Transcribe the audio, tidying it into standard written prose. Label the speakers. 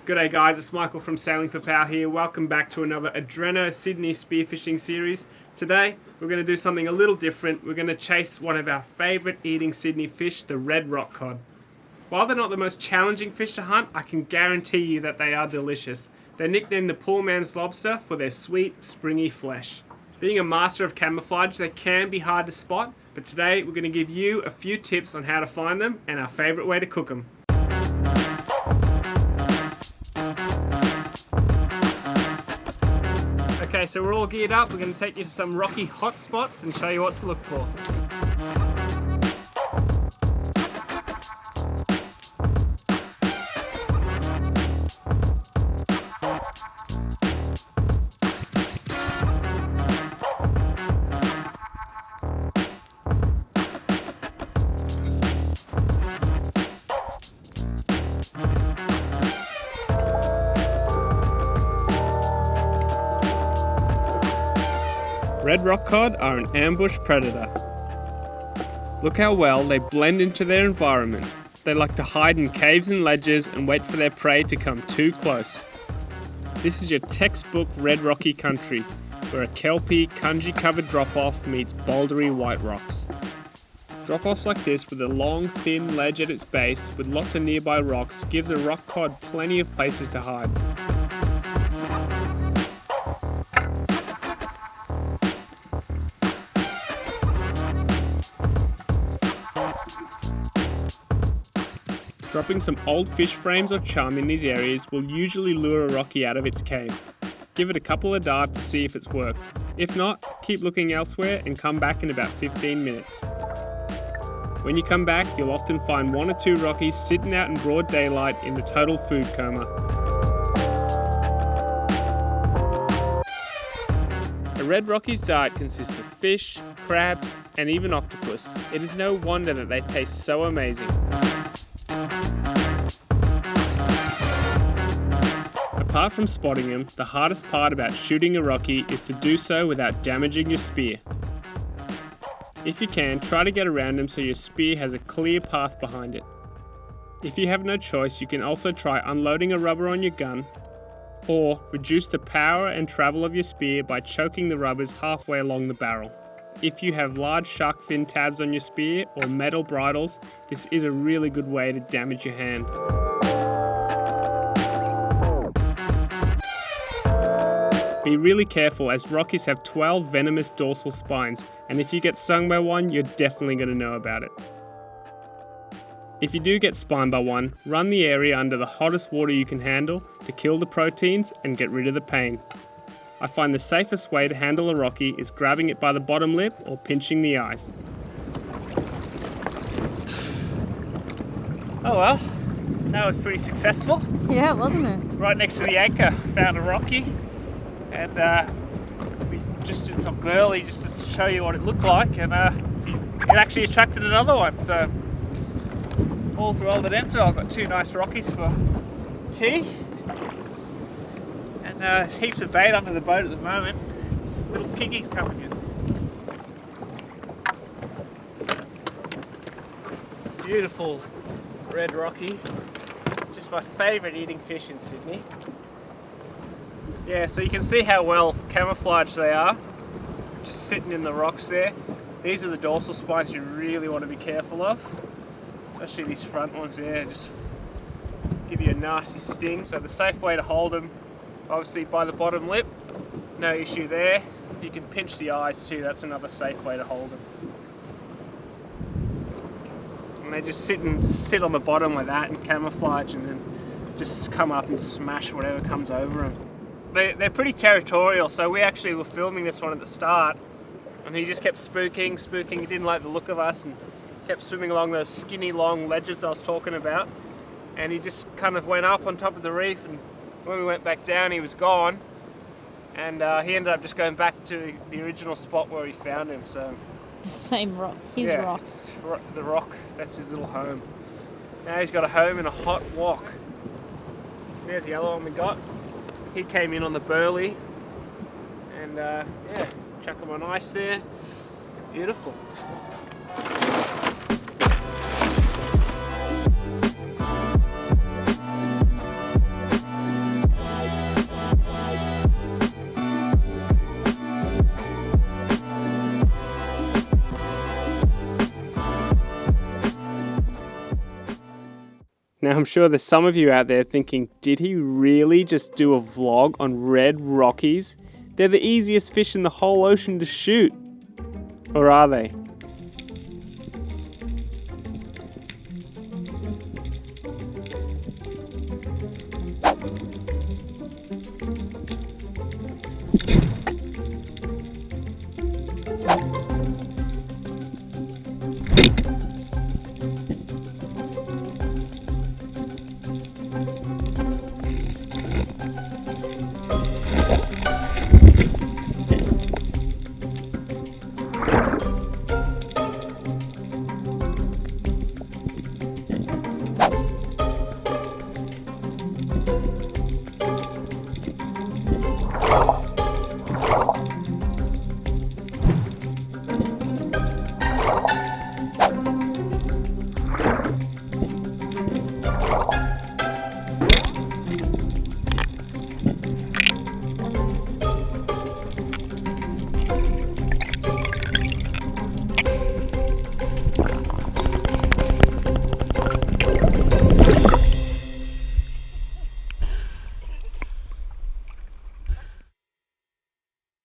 Speaker 1: G'day guys, it's Michael from Sailing Popao here. Welcome back to another Adreno Sydney Spearfishing series. Today we're going to do something a little different. We're going to chase one of our favourite eating Sydney fish, the Red Rock Cod. While they're not the most challenging fish to hunt, I can guarantee you that they are delicious. They're nicknamed the poor man's lobster for their sweet, springy flesh. Being a master of camouflage, they can be hard to spot, but today we're going to give you a few tips on how to find them and our favourite way to cook them. Okay, so we're all geared up. We're going to take you to some rocky hot spots and show you what to look for. Red Rock Cod are an ambush predator. Look how well they blend into their environment. They like to hide in caves and ledges and wait for their prey to come too close. This is your textbook red rocky country, where a kelpy, cungy-covered drop-off meets bouldery white rocks. Drop-offs like this with a long, thin ledge at its base with lots of nearby rocks gives a rock cod plenty of places to hide. Dropping some old fish frames or chum in these areas will usually lure a rocky out of its cave. Give it a couple of dives to see if it's worked. If not, keep looking elsewhere and come back in about 15 minutes. When you come back, you'll often find one or two rockies sitting out in broad daylight in the total food coma. A red rocky's diet consists of fish, crabs, and even octopus. It is no wonder that they taste so amazing. Apart from spotting them, the hardest part about shooting a rocky is to do so without damaging your spear. If you can, try to get around them so your spear has a clear path behind it. If you have no choice, you can also try unloading a rubber on your gun, or reduce the power and travel of your spear by choking the rubbers halfway along the barrel. If you have large shark fin tabs on your spear or metal bridles, this is a really good way to damage your hand. Be really careful, as rockies have 12 venomous dorsal spines, and if you get stung by one, you're definitely going to know about it. If you do get spined by one, run the area under the hottest water you can handle to kill the proteins and get rid of the pain. I find the safest way to handle a rocky is grabbing it by the bottom lip or pinching the eyes. Oh well, that was pretty successful.
Speaker 2: Yeah, wasn't it?
Speaker 1: Right next to the anchor, found a rocky. And we just did some burley just to show you what it looked like, and it actually attracted another one, so all's well that ends well. I've got two nice rockies for tea, and there's heaps of bait under the boat at the moment. Little piggies coming in. Beautiful red rocky, just my favourite eating fish in Sydney. Yeah, so you can see how well camouflaged they are, just sitting in the rocks there. These are the dorsal spines you really want to be careful of, especially these front ones there, just give you a nasty sting. So the safe way to hold them, obviously by the bottom lip, no issue there. You can pinch the eyes too, that's another safe way to hold them. And they just sit on the bottom like that and camouflage, and then just come up and smash whatever comes over them. They're pretty territorial, so we actually were filming this one at the start, and he just kept spooking. He didn't like the look of us and kept swimming along those skinny long ledges I was talking about, and he just kind of went up on top of the reef, and when we went back down he was gone, and he ended up just going back to the original spot where we found him. So
Speaker 2: the same rock, his rock.
Speaker 1: It's the rock, that's his little home. Now he's got a home in a hot wok. There's the other one we got. He came in on the burley, and yeah, chuck him on ice there. Beautiful. Now I'm sure there's some of you out there thinking, did he really just do a vlog on red rockies? They're the easiest fish in the whole ocean to shoot. Or are they?